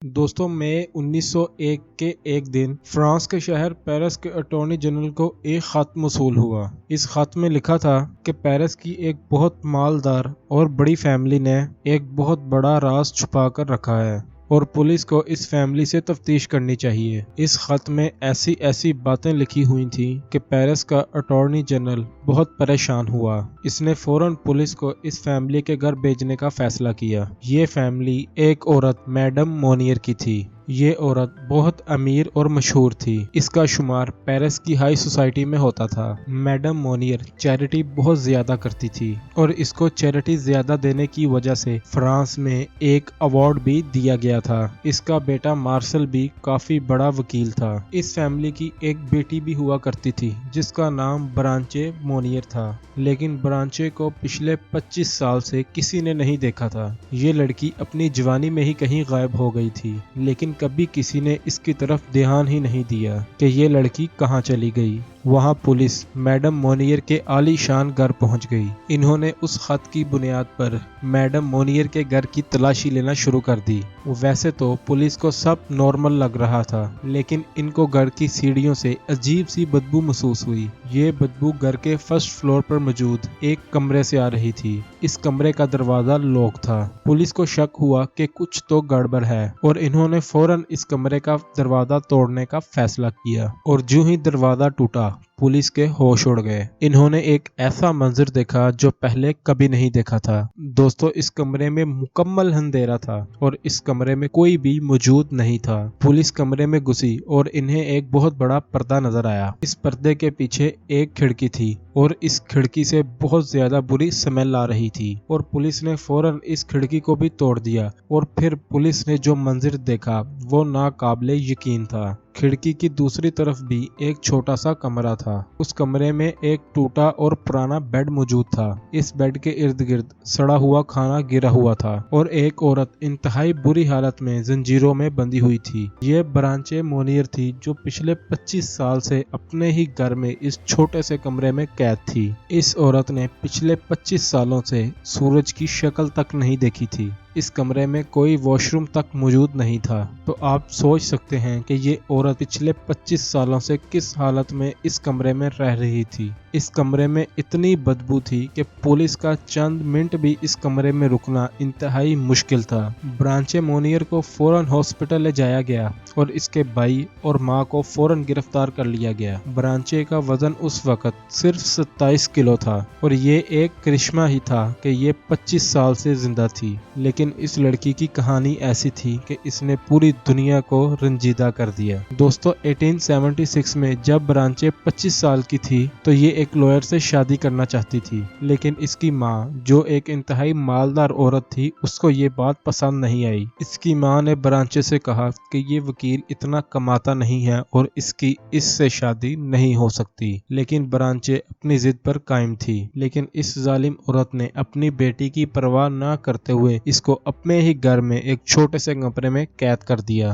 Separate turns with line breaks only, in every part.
دوستوں مئی 1901 کے ایک دن فرانس کے شہر پیرس کے اٹارنی جنرل کو ایک خط موصول ہوا۔ اس خط میں لکھا تھا کہ پیرس کی ایک بہت مالدار اور بڑی فیملی نے ایک بہت بڑا راز چھپا کر رکھا ہے اور پولیس کو اس فیملی سے تفتیش کرنی چاہیے۔ اس خط میں ایسی باتیں لکھی ہوئی تھیں کہ پیرس کا اٹارنی جنرل بہت پریشان ہوا۔ اس نے فوراً پولیس کو اس فیملی کے گھر بھیجنے کا فیصلہ کیا۔ یہ فیملی ایک عورت میڈم مونیر کی تھی۔ یہ عورت بہت امیر اور مشہور تھی۔ اس کا شمار پیرس کی ہائی سوسائٹی میں ہوتا تھا۔ میڈم مونیر چیریٹی بہت زیادہ کرتی تھی اور اس کو چیریٹی زیادہ دینے کی وجہ سے فرانس میں ایک ایوارڈ بھی دیا گیا تھا۔ اس کا بیٹا مارسل بھی کافی بڑا وکیل تھا۔ اس فیملی کی ایک بیٹی بھی ہوا کرتی تھی جس کا نام برانچے مونیر تھا، لیکن برانچے کو پچھلے 25 سال سے کسی نے نہیں دیکھا تھا۔ یہ لڑکی اپنی جوانی میں ہی کہیں غائب ہو گئی تھی، لیکن کبھی کسی نے اس کی طرف دھیان ہی نہیں دیا کہ یہ لڑکی کہاں چلی گئی۔ وہاں پولیس میڈم مونیر کے عالی شان گھر پہنچ گئی۔ انہوں نے اس خط کی بنیاد پر میڈم مونیر کے گھر کی تلاشی لینا شروع کر دی۔ ویسے تو پولیس کو سب نارمل لگ رہا تھا، لیکن ان کو گھر کی سیڑھیوں سے عجیب سی بدبو محسوس ہوئی۔ یہ بدبو گھر کے فرسٹ فلور پر موجود ایک کمرے سے آ رہی تھی۔ اس کمرے کا دروازہ لاک تھا۔ پولیس کو شک ہوا کہ کچھ تو گڑبڑ ہے اور انہوں نے فوراً اس کمرے کا دروازہ توڑنے کا فیصلہ کیا، اور جو ہی دروازہ ٹوٹا پولیس کے ہوش اڑ گئے۔ انہوں نے ایک ایسا منظر دیکھا جو پہلے کبھی نہیں دیکھا تھا۔ دوستو اس کمرے میں مکمل اندھیرا تھا اور اس کمرے میں کوئی بھی موجود نہیں تھا۔ پولیس کمرے میں گھسی اور انہیں ایک بہت بڑا پردہ نظر آیا۔ اس پردے کے پیچھے ایک کھڑکی تھی اور اس کھڑکی سے بہت زیادہ بری سمیل آ رہی تھی، اور پولیس نے فوراً اس کھڑکی کو بھی توڑ دیا، اور پھر پولیس نے جو منظر دیکھا وہ ناقابل یقین تھا۔ کھڑکی کی دوسری طرف بھی ایک چھوٹا سا کمرہ تھا۔ اس کمرے میں ایک ٹوٹا اور پرانا بیڈ موجود تھا۔ اس بیڈ کے ارد گرد سڑا ہوا کھانا گرا ہوا تھا اور ایک عورت انتہائی بری حالت میں زنجیروں میں بندھی ہوئی تھی۔ یہ برانچے مونیر تھی جو پچھلے 25 سال سے اپنے ہی گھر میں اس چھوٹے سے کمرے میں قید تھی۔ اس عورت نے پچھلے 25 سالوں سے سورج کی شکل تک نہیں دیکھی تھی۔ اس کمرے میں کوئی واش روم تک موجود نہیں تھا۔ تو آپ سوچ سکتے ہیں کہ یہ عورت پچھلے 25 سالوں سے کس حالت میں اس کمرے میں رہ رہی تھی۔ اس کمرے میں اتنی بدبو تھی کہ پولیس کا چند منٹ بھی اس کمرے میں رکنا انتہائی مشکل تھا۔ برانچے مونیر کو فوراً ہاسپٹل لے جایا گیا اور اس کے بھائی اور ماں کو فوراً گرفتار کر لیا گیا۔ برانچے کا وزن اس وقت صرف 27 کلو تھا اور یہ ایک کرشمہ ہی تھا کہ یہ 25 سال سے زندہ تھی، لیکن اس لڑکی کی کہانی ایسی تھی کہ اس نے پوری دنیا کو رنجیدہ کر دیا۔ دوستو 1876 میں جب برانچے 25 سال کی تھی تو یہ ایک لوئر سے شادی کرنا چاہتی تھی، لیکن اس کی ماں جو ایک انتہائی مالدار عورت تھی اس کو یہ بات پسند نہیں آئی۔ اس کی ماں نے برانچے سے کہا کہ یہ وکیل اتنا کماتا نہیں ہے اور اس کی اس سے شادی نہیں ہو سکتی، لیکن برانچے اپنی ضد پر قائم تھی۔ لیکن اس ظالم عورت نے اپنی بیٹی کی پرواہ نہ کرتے ہوئے اس کو اپنے ہی گھر میں ایک چھوٹے سے کمرے میں قید کر دیا،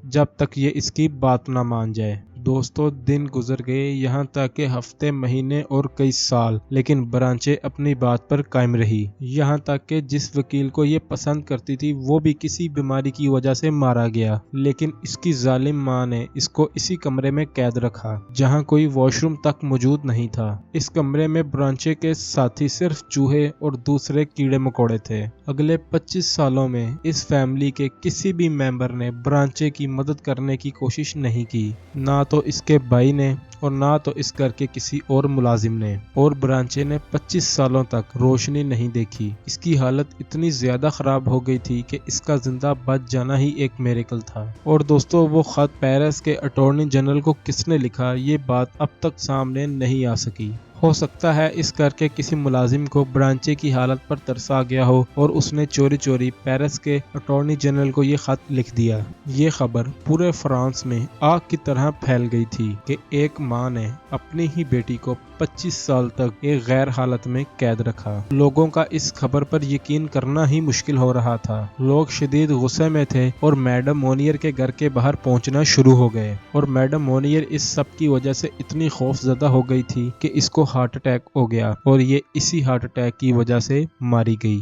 جب تک یہ اس کی بات نہ مان جائے۔ دوستو دن گزر گئے، یہاں تک کہ ہفتے، مہینے اور کئی سال، لیکن برانچے اپنی بات پر قائم رہی، یہاں تک کہ جس وکیل کو یہ پسند کرتی تھی وہ بھی کسی بیماری کی وجہ سے مارا گیا، لیکن اس کی ظالم ماں نے اس کو اسی کمرے میں قید رکھا جہاں کوئی واش روم تک موجود نہیں تھا۔ اس کمرے میں برانچے کے ساتھی صرف چوہے اور دوسرے کیڑے مکوڑے تھے۔ اگلے 25 سالوں میں اس فیملی کے کسی بھی ممبر نے برانچے کی مدد کرنے کی کوشش نہیں کی، نہ تو اس کے بھائی نے اور نہ تو اس گھر کے کسی اور ملازم نے، اور برانچے نے 25 سالوں تک روشنی نہیں دیکھی۔ اس کی حالت اتنی زیادہ خراب ہو گئی تھی کہ اس کا زندہ بچ جانا ہی ایک میریکل تھا۔ اور دوستو وہ خط پیرس کے اٹارنی جنرل کو کس نے لکھا یہ بات اب تک سامنے نہیں آ سکی۔ ہو سکتا ہے اس گھر کے کسی ملازم کو برانچے کی حالت پر ترس آ گیا ہو اور اس نے چوری چوری پیرس کے اٹارنی جنرل کو یہ خط لکھ دیا۔ یہ خبر پورے فرانس میں آگ کی طرح پھیل گئی تھی کہ ایک ماں نے اپنی ہی بیٹی کو 25 سال تک ایک غیر حالت میں قید رکھا۔ لوگوں کا اس خبر پر یقین کرنا ہی مشکل ہو رہا تھا۔ لوگ شدید غصے میں تھے اور میڈم مونیر کے گھر کے باہر پہنچنا شروع ہو گئے، اور میڈم مونیر اس سب کی وجہ سے اتنی خوف زدہ ہو گئی تھی کہ اس کو ہارٹ اٹیک ہو گیا اور یہ اسی ہارٹ اٹیک کی وجہ سے ماری گئی۔